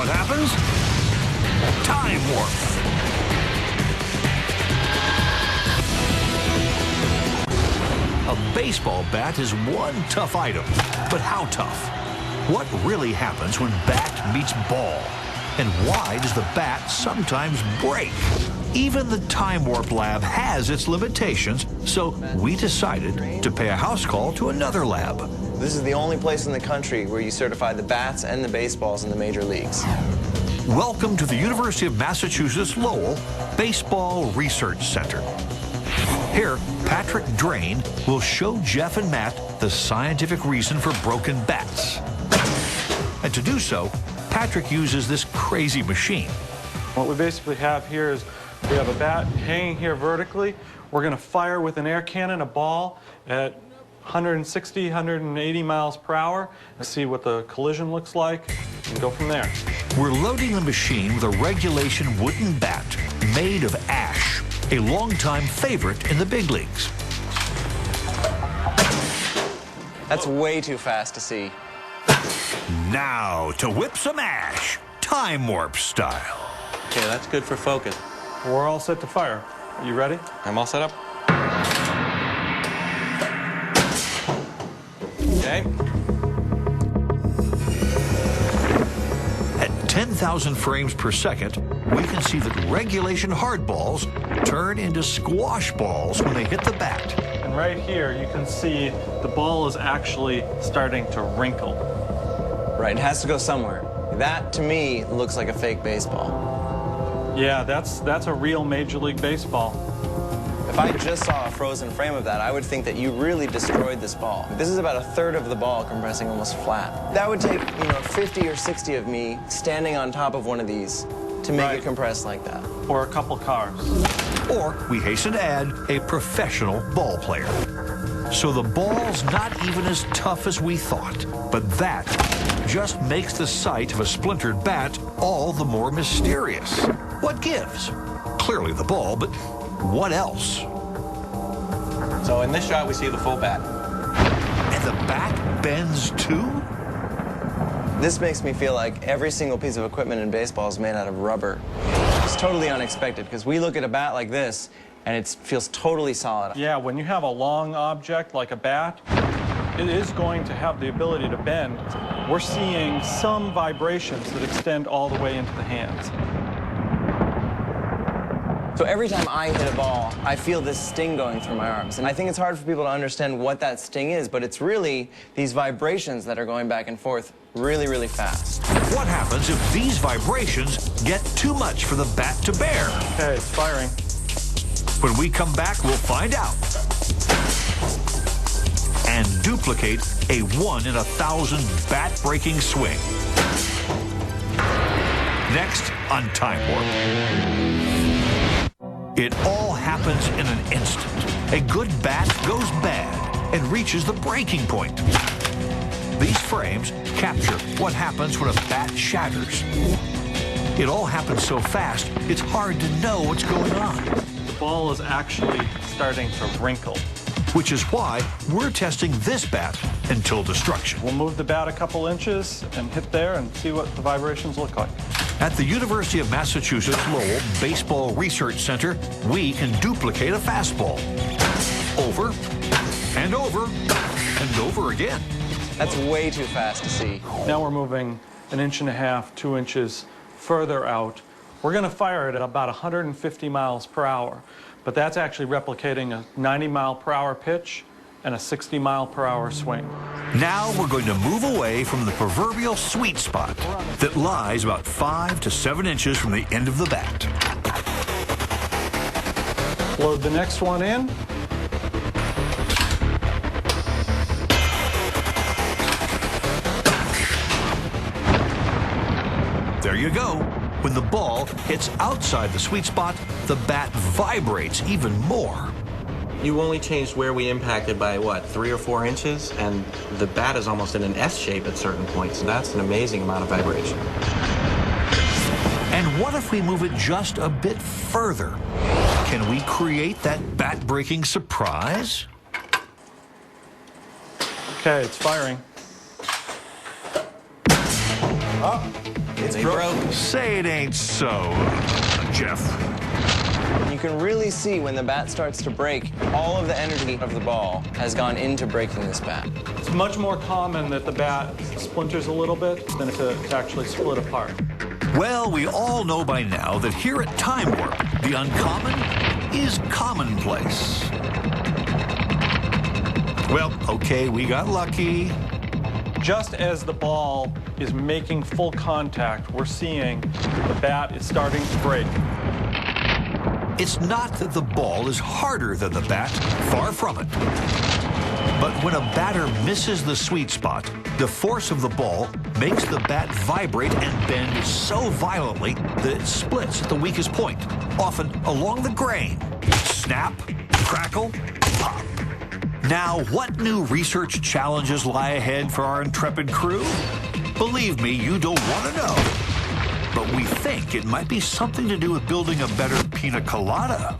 What happens? Time warp. A baseball bat is one tough item, but how tough? What really happens when bat meets ball? And why does the bat sometimes break? Even the Time Warp Lab has its limitations, so we decided to pay a house call to another lab. This is the only place in the country where you certify the bats and the baseballs in the major leagues. Welcome to the University of Massachusetts Lowell Baseball Research Center. Here, Patrick Drain will show Jeff and Matt the scientific reason for broken bats. And to do so, Patrick uses this crazy machine. What we basically have here is we have a bat hanging here vertically. We're going to fire with an air cannon a ball at 160, 180 miles per hour and see what the collision looks like and go from there. We're loading the machine with a regulation wooden bat made of ash, a longtime favorite in the big leagues. That's way too fast to see. Now to whip some ash, Time Warp style. Okay, that's good for focus. We're all set to fire. Are you ready? I'm all set up. Okay. At 10,000 frames per second, we can see that regulation hard balls turn into squash balls when they hit the bat. And right here, you can see the ball is actually starting to wrinkle. Right, it has to go somewhere. That, to me, looks like a fake baseball. Yeah, that's a real Major League Baseball. If I just saw a frozen frame of that, I would think that you really destroyed this ball. This is about a third of the ball compressing almost flat. That would take, 50 or 60 of me standing on top of one of these to make it compress like that. Or a couple cars. Or, we hasten to add, a professional ball player. So the ball's not even as tough as we thought, but that just makes the sight of a splintered bat all the more mysterious. What gives? Clearly the ball, but what else? So in this shot, we see the full bat. And the bat bends too? This makes me feel like every single piece of equipment in baseball is made out of rubber. It's totally unexpected, because we look at a bat like this, and it feels totally solid. Yeah, when you have a long object like a bat, it is going to have the ability to bend. We're seeing some vibrations that extend all the way into the hands. So every time I hit a ball, I feel this sting going through my arms. And I think it's hard for people to understand what that sting is, but it's really these vibrations that are going back and forth really, really fast. What happens if these vibrations get too much for the bat to bear? Okay, it's firing. When we come back, we'll find out. And duplicate a 1 in 1,000 bat-breaking swing. Next on Time Warp. It all happens in an instant. A good bat goes bad and reaches the breaking point. These frames capture what happens when a bat shatters. It all happens so fast, it's hard to know what's going on. The ball is actually starting to wrinkle. Which is why we're testing this bat until destruction. We'll move the bat a couple inches and hit there and see what the vibrations look like. At the University of Massachusetts Lowell Baseball Research Center, we can duplicate a fastball. Over and over and over again. That's way too fast to see. Now we're moving 1.5 inches, 2 inches further out. We're going to fire it at about 150 miles per hour. But that's actually replicating a 90-mile-per-hour pitch and a 60-mile-per-hour swing. Now we're going to move away from the proverbial sweet spot that lies about 5 to 7 inches from the end of the bat. Load the next one in. There you go. When the ball hits outside the sweet spot, the bat vibrates even more. You only changed where we impacted by, what, 3 or 4 inches? And the bat is almost in an S shape at certain points. So that's an amazing amount of vibration. And what if we move it just a bit further? Can we create that bat-breaking surprise? Okay, it's firing. Oh, It's They broke. broke. Say it ain't so, Jeff. You can really see when the bat starts to break, all of the energy of the ball has gone into breaking this bat. It's much more common that the bat splinters a little bit than to actually split apart. Well, we all know by now that here at Time Warp, the uncommon is commonplace. Well, okay, we got lucky. Just as the ball is making full contact, we're seeing the bat is starting to break. It's not that the ball is harder than the bat, far from it. But when a batter misses the sweet spot, the force of the ball makes the bat vibrate and bend so violently that it splits at the weakest point, often along the grain. Snap, crackle, pop. Now, what new research challenges lie ahead for our intrepid crew? Believe me, you don't want to know. But we think it might be something to do with building a better pina colada.